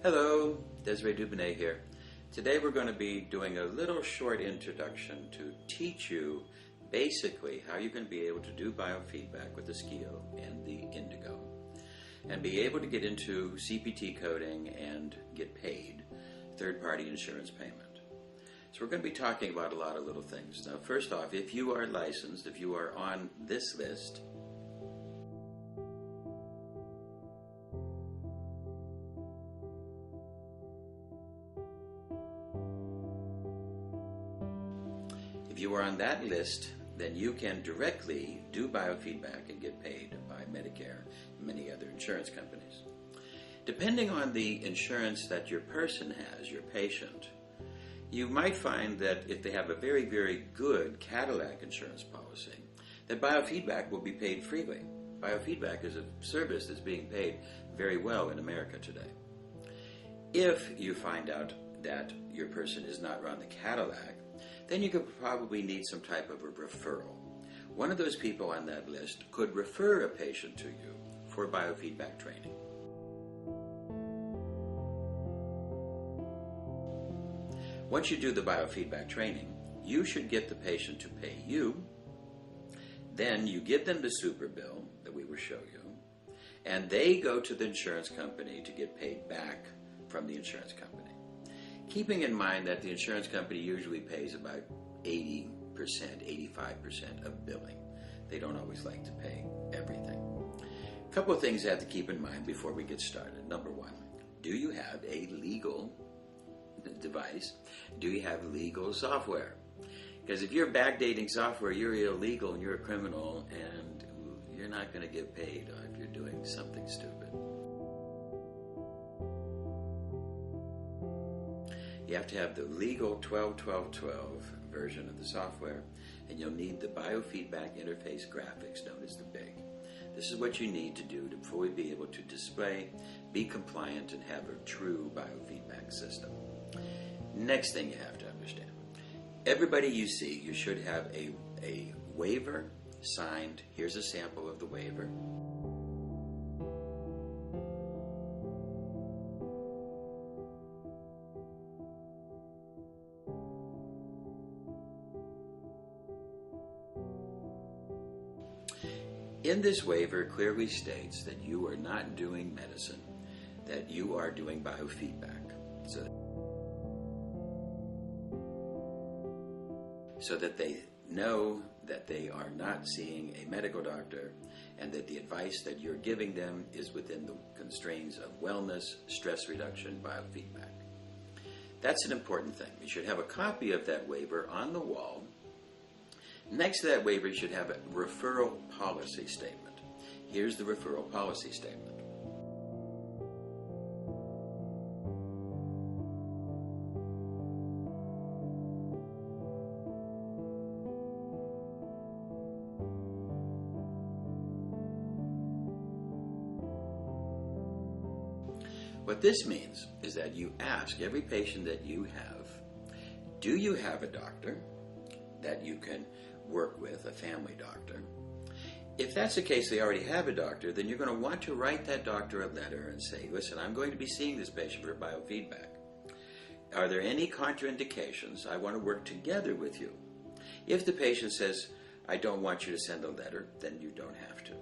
Hello, Desiree Dubonnet here. Today we're going to be doing a little short introduction to teach you basically how you're going to be able to do biofeedback with the SCIO and the Indigo and be able to get into CPT coding and get paid third-party insurance payment. So we're going to be talking about a lot of little things. Now first off, if you are licensed, if you are on this list, if you are on that list, then you can directly do biofeedback and get paid by Medicare and many other insurance companies. Depending on the insurance that your person has, your patient, you might find that if they have a very, very good Cadillac insurance policy, that biofeedback will be paid freely. Biofeedback is a service that's being paid very well in America today. If you find out that your person is not on the Cadillac, then you could probably need some type of a referral. One of those people on that list could refer a patient to you for biofeedback training. Once you do the biofeedback training, you should get the patient to pay you. Then you give them the super bill that we will show you, and they go to the insurance company to get paid back from the insurance company. Keeping in mind that the insurance company usually pays about 80%, 85% of billing. They don't always like to pay everything. A couple of things you have to keep in mind before we get started. Number one, do you have a legal device? Do you have legal software? Because if you're backdating software, you're illegal and you're a criminal, and you're not going to get paid if you're doing something stupid. You have to have the legal 12.12.12 version of the software, and you'll need the biofeedback interface graphics known as the BIG. This is what you need to do to fully be able to display, be compliant, and have a true biofeedback system. Next thing you have to understand, everybody you see, you should have a waiver signed. Here's a sample of the waiver. In this waiver, clearly states that you are not doing medicine, that you are doing biofeedback. So that they know that they are not seeing a medical doctor, and that the advice that you're giving them is within the constraints of wellness, stress reduction, biofeedback. That's an important thing. You should have a copy of that waiver on the wall. Next to that waiver, you should have a referral policy statement. Here's the referral policy statement. What this means is that you ask every patient that you have, do you have a doctor that you can work with, a family doctor? If that's the case, they already have a doctor, then you're going to want to write that doctor a letter and say, listen, I'm going to be seeing this patient for biofeedback. Are there any contraindications? I want to work together with you. If the patient says, I don't want you to send a letter, then you don't have to.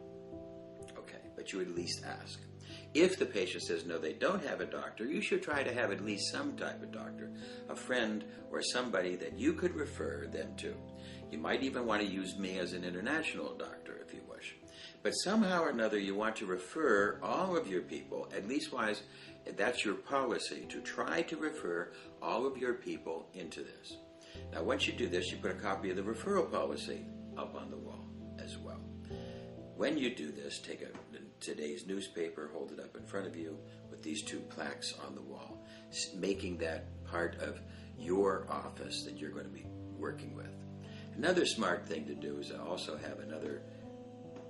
Okay, but you at least ask. If the patient says, no, they don't have a doctor, you should try to have at least some type of doctor, a friend or somebody that you could refer them to. You might even want to use me as an international doctor if you wish. But somehow or another, you want to refer all of your people, at least wise, that's your policy, to try to refer all of your people into this. Now, once you do this, you put a copy of the referral policy up on the wall as well. When you do this, take today's newspaper, hold it up in front of you with these two plaques on the wall, making that part of your office that you're going to be working with. Another smart thing to do is also have another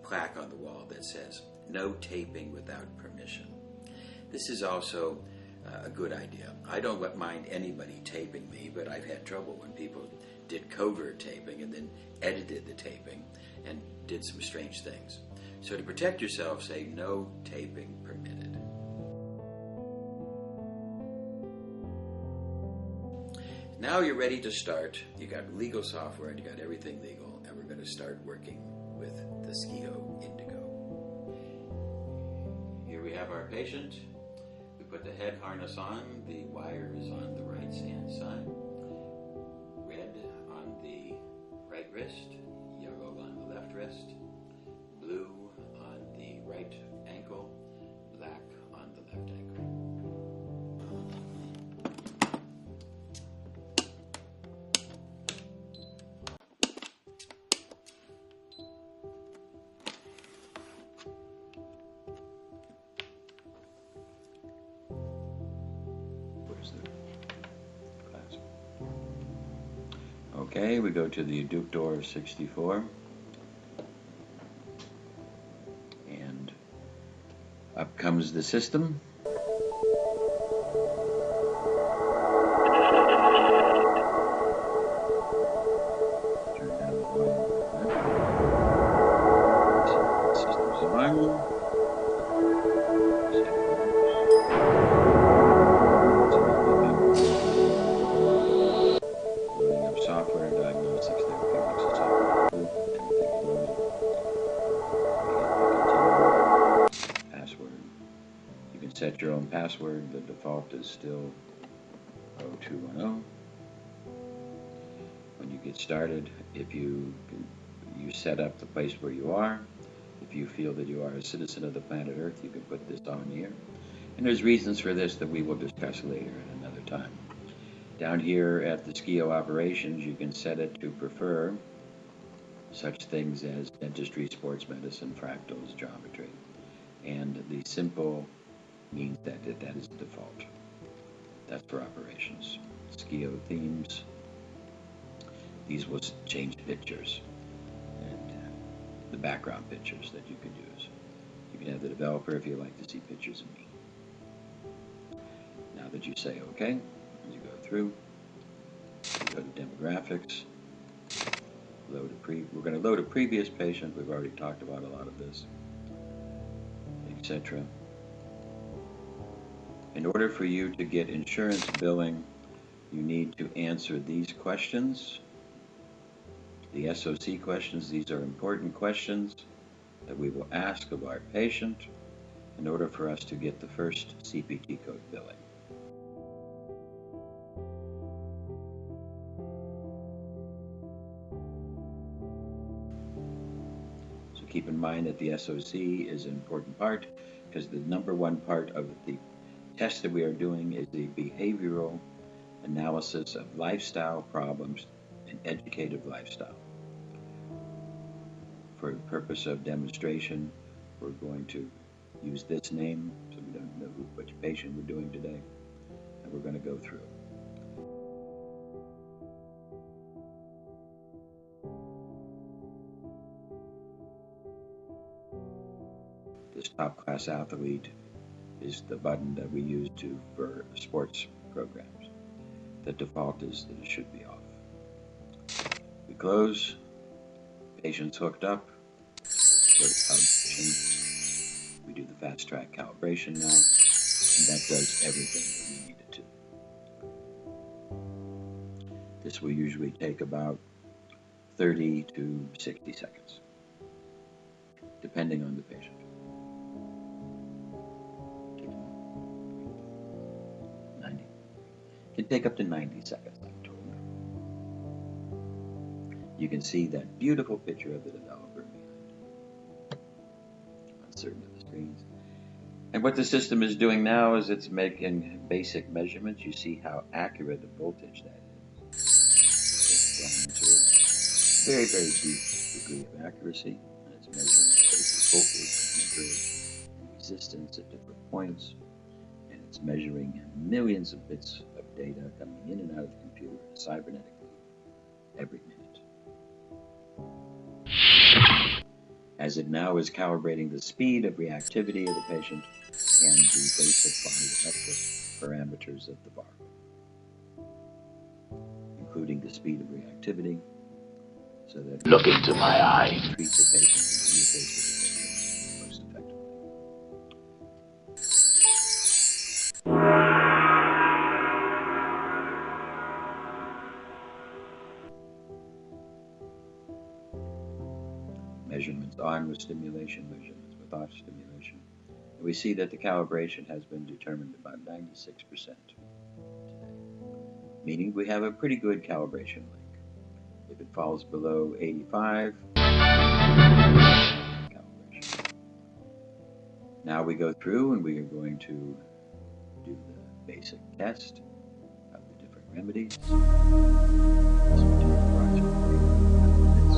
plaque on the wall that says, no taping without permission. This is also a good idea. I don't mind anybody taping me, but I've had trouble when people did covert taping and then edited the taping and did some strange things. So to protect yourself, say no taping permitted. Now you're ready to start. You got legal software and you got everything legal, and we're going to start working with the SCIO Indigo. Here we have our patient. We put the head harness on. The wire is on the right hand side. Red on the right wrist, yellow on the left wrist, blue on the right ankle, black on the left ankle. Okay, we go to the adductor 64, and up comes the system. Turn down the volume. System's on. Software, diagnostics, therapeutics, and software. Everything is loaded. We hit the continue password. You can set your own password. The default is still 0210. When you get started, if you set up the place where you are, if you feel that you are a citizen of the planet Earth, you can put this on here. And there's reasons for this that we will discuss later at another time. Down here at the SCIO operations, you can set it to prefer such things as dentistry, sports medicine, fractals, geometry. And the simple means that that is the default. That's for operations. SCIO themes. These will change pictures and the background pictures that you can use. You can have the developer if you like to see pictures of me. Now that you say OK, you go through, you go to demographics, we're going to load a previous patient. We've already talked about a lot of this, etc. In order for you to get insurance billing, you need to answer these questions, the SOC questions. These are important questions that we will ask of our patient in order for us to get the first CPT code billing. Keep in mind that the SOC is an important part because the number one part of the test that we are doing is the behavioral analysis of lifestyle problems and educative lifestyle. For the purpose of demonstration, we're going to use this name so we don't know which patient we're doing today, and we're going to go through. This top class athlete is the button that we use for sports programs. The default is that it should be off. We close, patient's hooked up, go to calibration. We do the fast track calibration now, and that does everything that we need it to. This will usually take about 30 to 60 seconds, depending on the patient. It can take up to 90 seconds, I'm told. You can see that beautiful picture of the developer behind on certain of the screens. And what the system is doing now is it's making basic measurements. You see how accurate the voltage that is. It's down to very, very deep degree of accuracy. And it's measuring basic voltage, and resistance at different points. And it's measuring millions of bits of data coming in and out of the computer cybernetically every minute. As it now is calibrating the speed of reactivity of the patient and the basic body electric parameters of the bar, including the speed of reactivity, so that look into my eyes, treat the patient and interface with the patient most effectively. measurements on with stimulation, measurements without stimulation. And we see that the calibration has been determined about 96% today, meaning we have a pretty good calibration link. If it falls below 85, calibration. Now we go through and we are going to do the basic test of the different remedies. This will take approximately 5 minutes.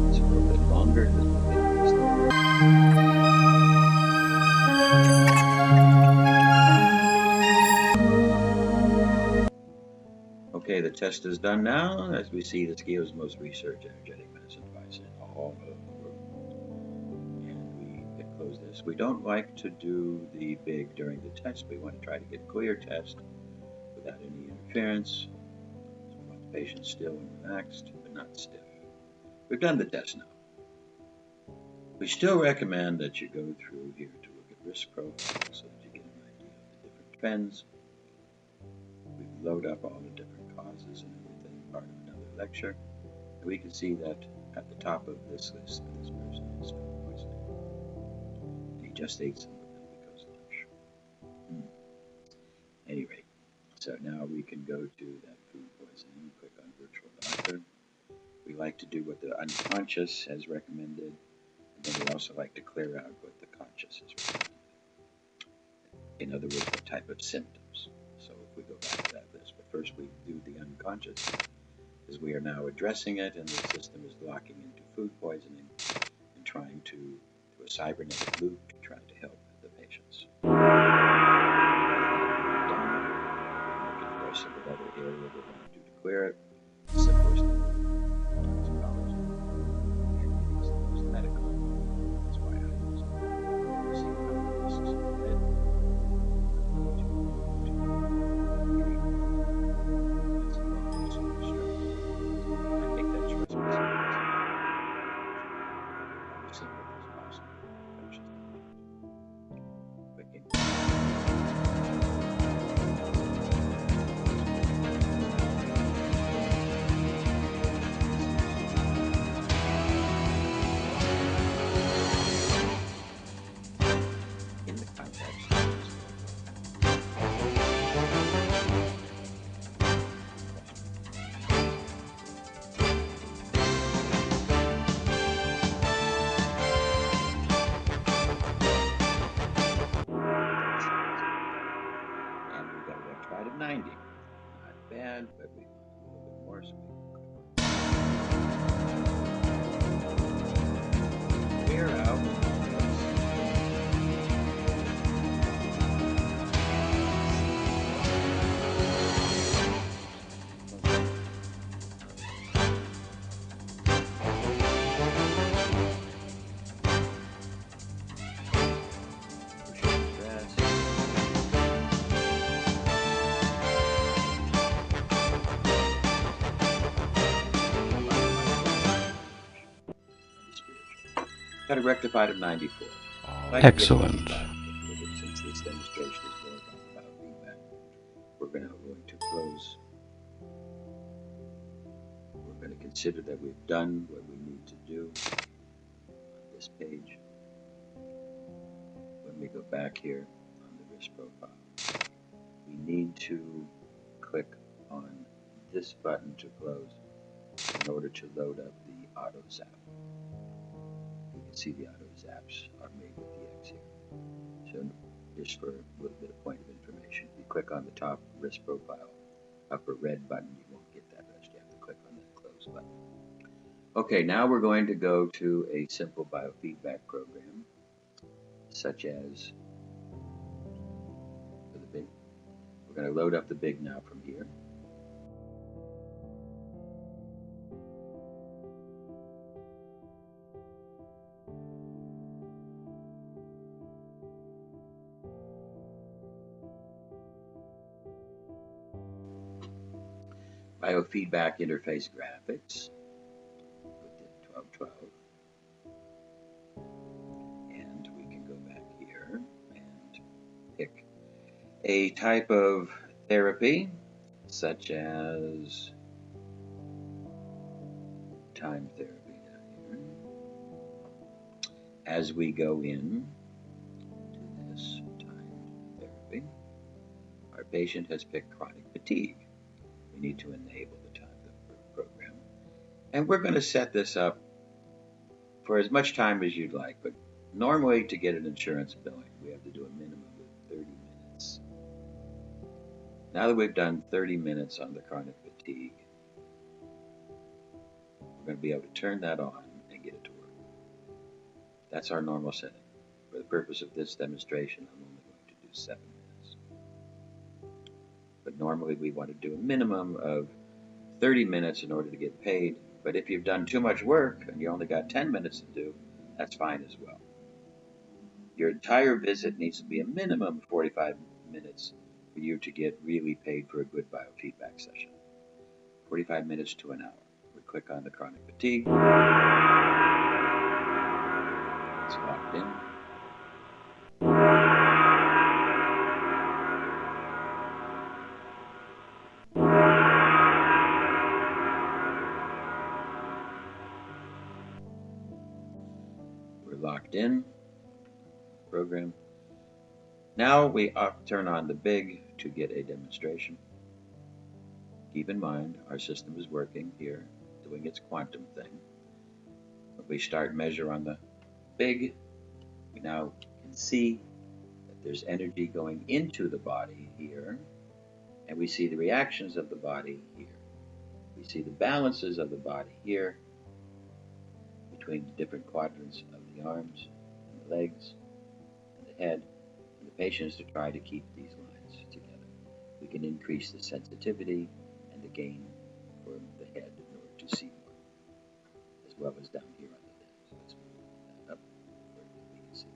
It's a little bit longer because we'll get these things. Okay, the test is done now. As we see, the SCIO is the most researched energetic medicine device in all of the world. And we close this. We don't like to do the big during the test. We want to try to get a clear test without any interference. So we want the patient still and relaxed, but not stiff. We've done the test now. We still recommend that you go through here to look at risk profiles so that you get an idea of the different trends. We load up all the different causes and everything, part of another lecture. And we can see that at the top of this list, this person is food poisoning. And he just ate some of it because of lunch. At any rate, so now we can go to that food poisoning, click on virtual doctor. We like to do what the unconscious has recommended, and then we also like to clear out what the conscious has recommended. In other words, what type of symptoms. So if we go back to that list, but first we do the unconscious, because we are now addressing it, and the system is locking into food poisoning and trying to do a cybernetic loop to try to help the patients. Of another area we're going to do to clear it. The simplest toxicology, and it is the most medical. That's why I use it. You see how this is red. That's a long structure. I make that choice myself. As simple as possible. Clicking. And we got electrified at 90. Not bad, but we want a little bit more, so we can clear out. Got a rectified of 94. Excellent. Since this demonstration is more about biofeedback, we're going to close. We're going to consider that we've done what we need to do on this page. When we go back here on the risk profile, we need to click on this button to close in order to load up the auto zap. You can see the auto zaps are made with the X here. So just for a little bit of point of information, if you click on the top risk profile, upper red button, you won't get that rest. You have to click on that close button. Okay, now we're going to go to a simple biofeedback program, such as for the big. We're going to load up the big now from here. Biofeedback interface graphics with the 1212. And we can go back here and pick a type of therapy, such as time therapy down here. as we go in to this timed therapy, our patient has picked chronic fatigue. We need to enable the timed program. And we're going to set this up for as much time as you'd like, but normally to get an insurance billing, we have to do a minimum of 30 minutes. Now that we've done 30 minutes on the chronic fatigue, we're going to be able to turn that on and get it to work. That's our normal setting. For the purpose of this demonstration, I'm only going to do 7 minutes. But normally we want to do a minimum of 30 minutes in order to get paid. But if you've done too much work and you only got 10 minutes to do, that's fine as well. Your entire visit needs to be a minimum of 45 minutes for you to get really paid for a good biofeedback session. 45 minutes to an hour. We click on the chronic fatigue. It's locked in. We're locked in. Program. Now we turn on the big to get a demonstration. Keep in mind, our system is working here, doing its quantum thing. When we start measure on the big, we now can see that there's energy going into the body here, and we see the reactions of the body here. We see the balances of the body here between the different quadrants of the arms and the legs and the head, and the patient is to try to keep these lines together. We can increase the sensitivity and the gain for the head in order to see more, as well as down here on the head. So let's move that up where we can see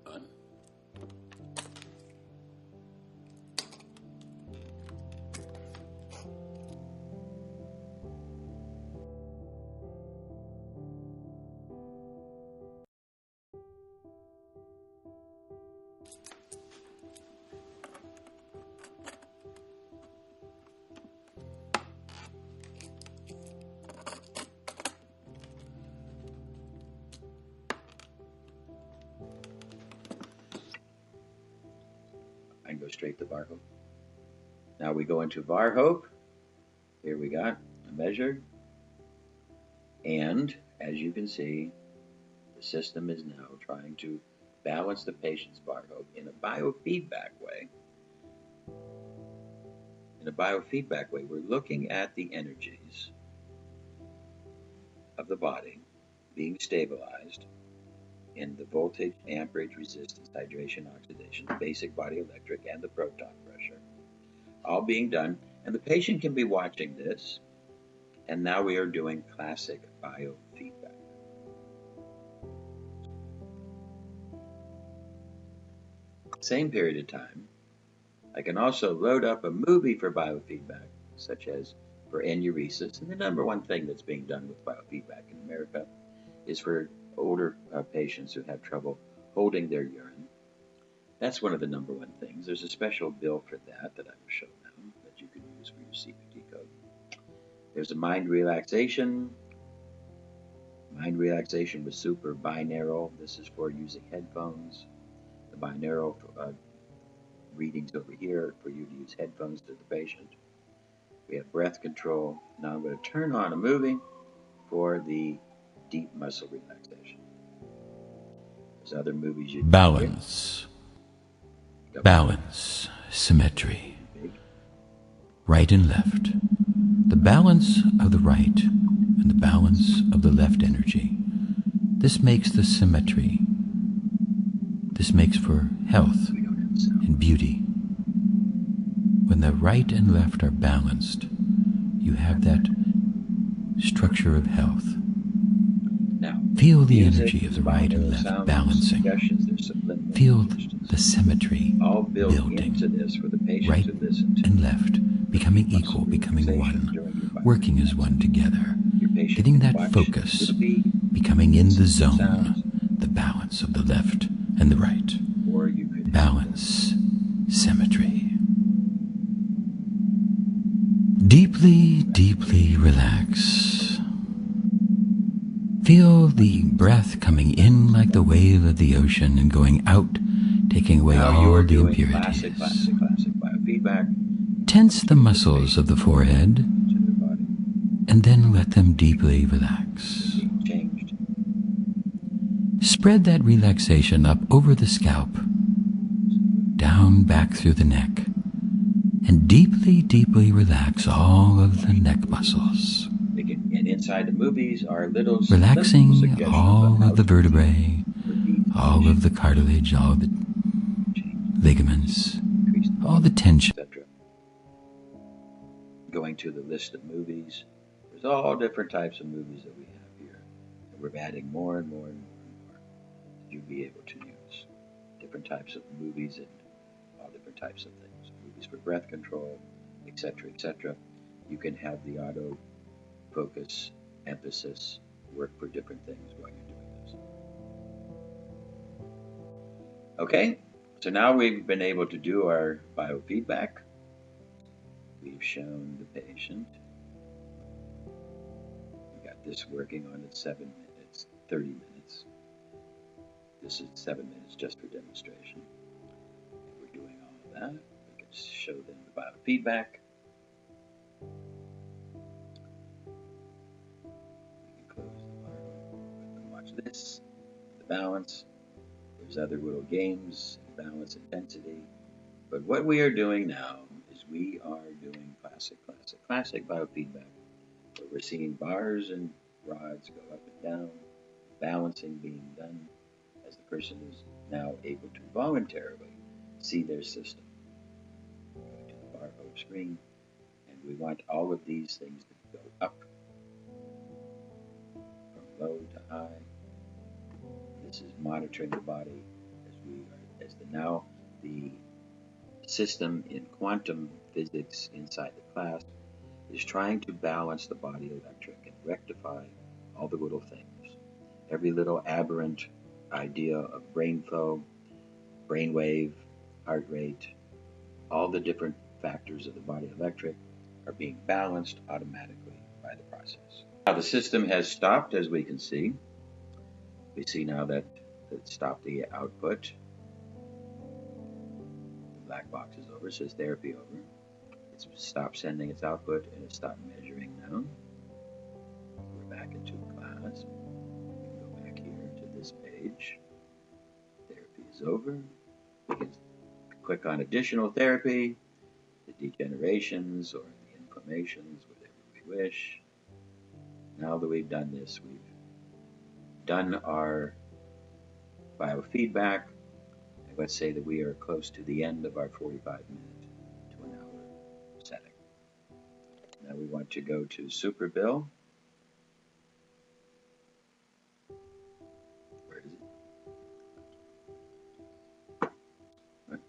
that. On. I can go straight to VAR Hope. Now we go into VAR Hope. Here we got a measure. And as you can see, the system is now trying to balance the patient's VAR Hope in a biofeedback way. In a biofeedback way, we're looking at the energies of the body being stabilized in the voltage, amperage, resistance, hydration, oxidation, the basic body electric, and the proton pressure, all being done. And the patient can be watching this, and now we are doing classic biofeedback. Same period of time, I can also load up a movie for biofeedback, such as for enuresis. And the number one thing that's being done with biofeedback in America is for older patients who have trouble holding their urine. That's one of the number one things. There's a special bill for that I will show now that you can use for your CPT code. There's a mind relaxation with super binaural. This is for using headphones. The binaural readings over here for you to use headphones to the patient. We have breath control. Now I'm going to turn on a movie for the deep muscle relaxation. There's other movies you can balance, balance, symmetry, right and left, the balance of the right and the balance of the left energy. This makes the symmetry. This makes for health and beauty. When the right and left are balanced, you have that structure of health. Now, feel the energy of the right and left balancing. Feel the symmetry building. Right and left becoming equal, becoming one, working as one together. Getting that focus, becoming in the zone, the balance of the left and the right. Balance, symmetry. Deeply, deeply relax. Feel the breath coming in like the wave of the ocean and going out, taking away Now all you're the doing impurities. classic biofeedback. Tense the muscles of the forehead To the body. and then let them deeply relax. Being changed. Spread that relaxation up over the scalp, down back through the neck, and deeply, deeply relax all of the neck muscles. And inside the movies are little Relaxing suggestions all on how of the to vertebrae, repeat all of the cartilage, all the ligaments, increase the all the tension. etc. Going to the list of movies, there's all different types of movies that we have here. And we're adding more and more and more and more that you'll be able to use. Different types of movies and all different types of things. Movies for breath control, etc., etc. You can have the auto focus, emphasis, work for different things while you're doing this. Okay, so now we've been able to do our biofeedback. We've shown the patient. We got this working on at 7 minutes, 30 minutes. This is 7 minutes just for demonstration. And we're doing all of that. We can show them the biofeedback. Watch this, the balance. There's other little games, balance, intensity. But what we are doing now is we are doing classic biofeedback, where we're seeing bars and rods go up and down, balancing being done as the person is now able to voluntarily see their system. Go to the barcode screen, and we want all of these things to go up from low to high. This is monitoring the body now the system in quantum physics inside the class is trying to balance the body electric and rectify all the little things. Every little aberrant idea of brain flow, brain wave, heart rate, all the different factors of the body electric are being balanced automatically by the process. Now the system has stopped, as we can see. We see now that it stopped the output. The black box is over, it says therapy over. It's stopped sending its output and it's stopped measuring now. We're back into class. We can go back here to this page. Therapy is over. We can click on additional therapy, the degenerations or the inflammations, whatever we wish. Now that we've done this, we've done our biofeedback. And let's say that we are close to the end of our 45-minute to an hour setting. Now we want to go to Super Bill. Where is it? Right.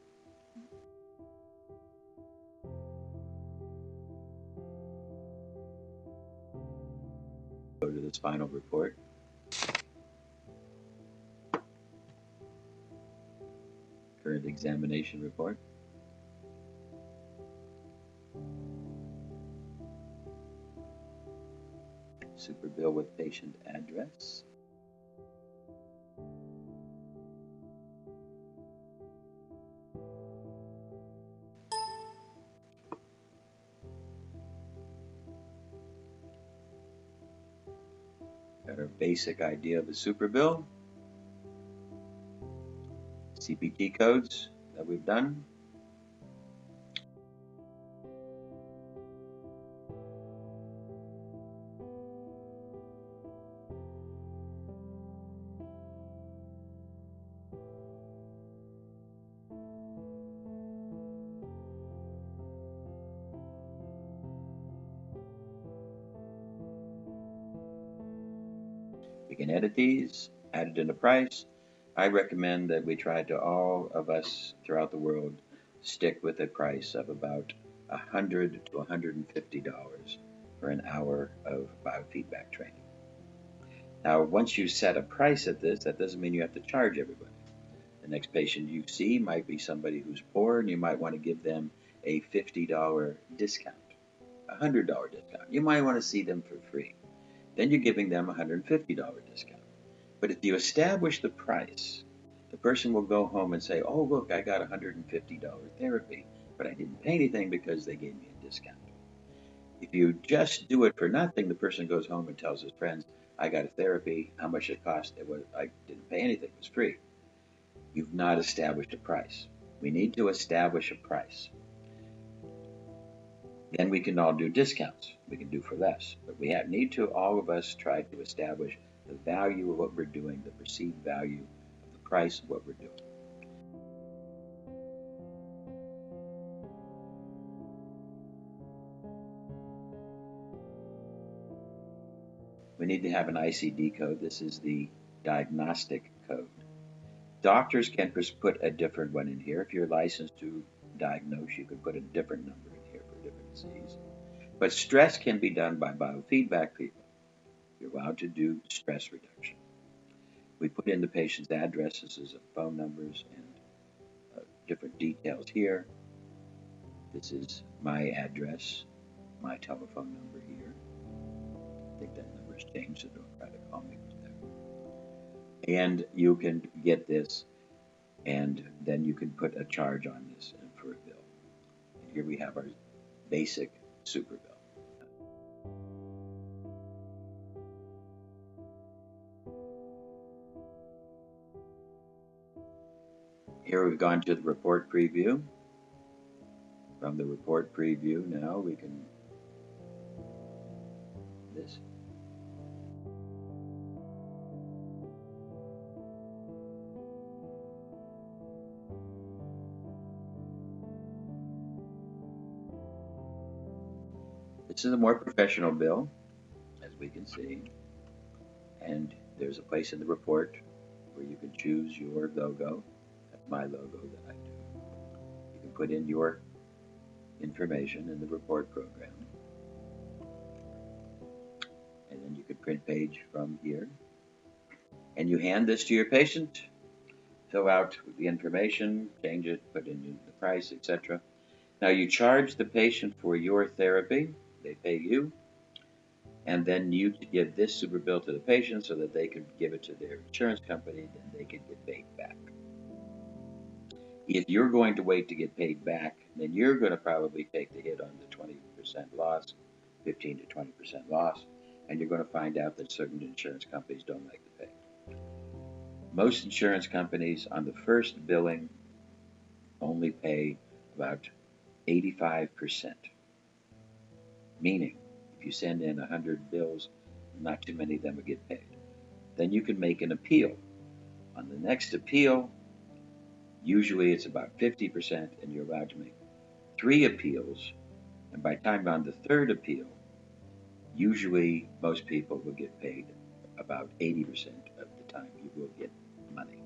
Go to this final report. Current examination report. Super bill with patient address. Got our basic idea of a super bill. CPT codes that we've done. We can edit these, add it in the price. I recommend that we try to, all of us throughout the world, stick with a price of about $100 to $150 for an hour of biofeedback training. Now, once you set a price at this, that doesn't mean you have to charge everybody. The next patient you see might be somebody who's poor, and you might want to give them a $50 discount, a $100 discount. You might want to see them for free. then you're giving them a $150 discount. But if you establish the price, the person will go home and say, oh, look, I got a $150 therapy, but I didn't pay anything because they gave me a discount. If you just do it for nothing, the person goes home and tells his friends, I got a therapy, how much it cost? I didn't pay anything, it was free. You've not established a price. We need to establish a price. Then we can all do discounts. We can do for less. But we need to, all of us, try to establish the value of what we're doing, the perceived value of the price of what we're doing. We need to have an ICD code. This is the diagnostic code. Doctors can put a different one in here. If you're licensed to diagnose, you could put a different number in here for different disease. But stress can be done by biofeedback people. You're allowed to do stress reduction. We put in the patient's addresses and phone numbers and different details here. This is my address, my telephone number here. I think that number has changed, so don't try to call me from there. And you can get this, and then you can put a charge on this for a bill. And here we have our basic super bill. Here we've gone to the report preview. From the report preview now we can this. This is a more professional bill, as we can see. And there's a place in the report where you can choose your logo. That's my logo that I do. You can put in your information in the report program. And then you can print page from here. And you hand this to your patient, fill out the information, change it, put in the price, etc. Now you charge the patient for your therapy. They pay you. And then you give this super bill to the patient so that they can give it to their insurance company, then they can get paid back. If you're going to wait to get paid back, then you're going to probably take the hit on the 20% loss, 15 to 20% loss, and you're going to find out that certain insurance companies don't like to pay. Most insurance companies on the first billing only pay about 85%, meaning if you send in 100 bills, not too many of them will get paid. Then you can make an appeal. On the next appeal, usually it's about 50%, and you're allowed to make 3 appeals. And by the time on the third appeal, usually most people will get paid about 80% of the time you will get money.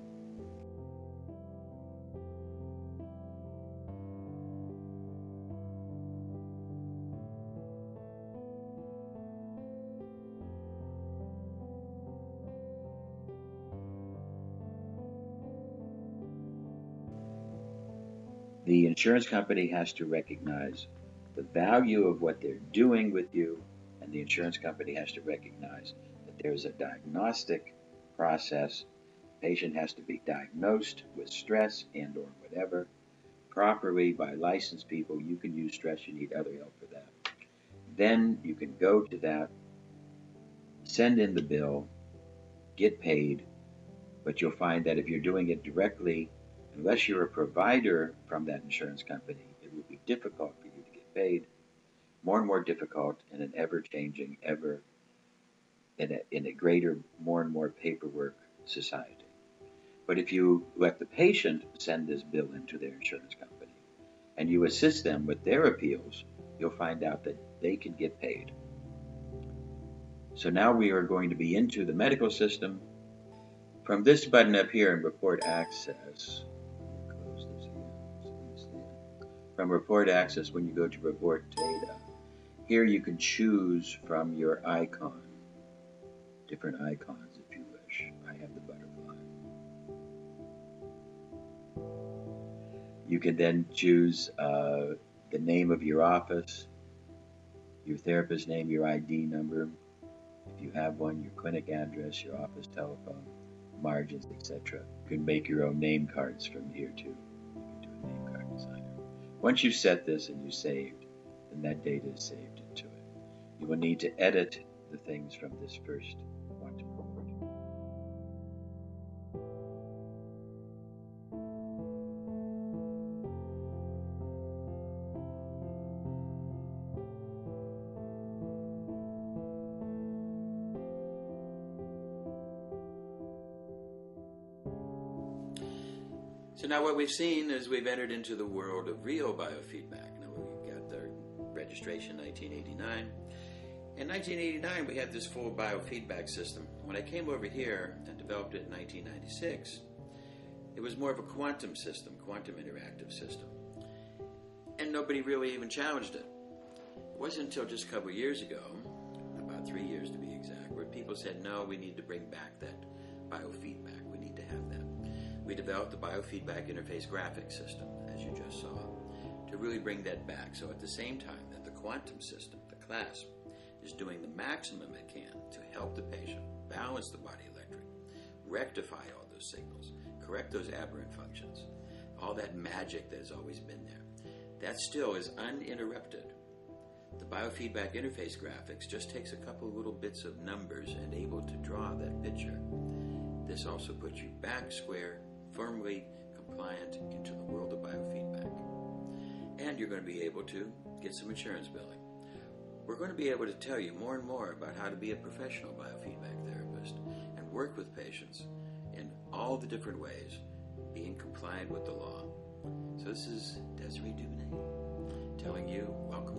The insurance company has to recognize the value of what they're doing with you, and the insurance company has to recognize that there's a diagnostic process. The patient has to be diagnosed with stress and or whatever properly by licensed people. You can use stress, you need other help for that. Then you can go to that, send in the bill, get paid, but you'll find that if you're doing it directly, unless you're a provider from that insurance company, it will be difficult for you to get paid, more and more difficult in an ever-changing, in a greater, more and more paperwork society. But if you let the patient send this bill into their insurance company and you assist them with their appeals, you'll find out that they can get paid. So now we are going to be into the medical system. From this button up here in Report Access, close this here. From Report Access, when you go to Report Data, here you can choose from your icon, different icons if you wish. I have the butterfly. You can then choose the name of your office, your therapist's name, your ID number, If you have one, your clinic address, your office telephone, margins, etc. You can make your own name cards from here too. You can do a name card designer. Once you've set this and you saved, then that data is saved into it. You will need to edit the things from this first quantum report. So now what we've seen is we've entered into the world of real biofeedback. Now we got the registration 1989. In 1989, we had this full biofeedback system. When I came over here and developed it in 1996, it was more of a quantum system, quantum interactive system. And nobody really even challenged it. It wasn't until just a couple of years ago, about 3 years to be exact, where people said, no, we need to bring back that biofeedback. We need to have that. We developed the biofeedback interface graphics system, as you just saw, to really bring that back. So at the same time that the quantum system, the CLASP, is doing the maximum it can to help the patient balance the body electric, rectify all those signals, correct those aberrant functions, all that magic that has always been there, that still is uninterrupted. The biofeedback interface graphics just takes a couple of little bits of numbers and able to draw that picture. This also puts you back square, firmly compliant into the world of biofeedback. And you're going to be able to get some insurance billing. We're going to be able to tell you more and more about how to be a professional biofeedback therapist and work with patients in all the different ways, being compliant with the law. So this is Desiree Dubonnet telling you, welcome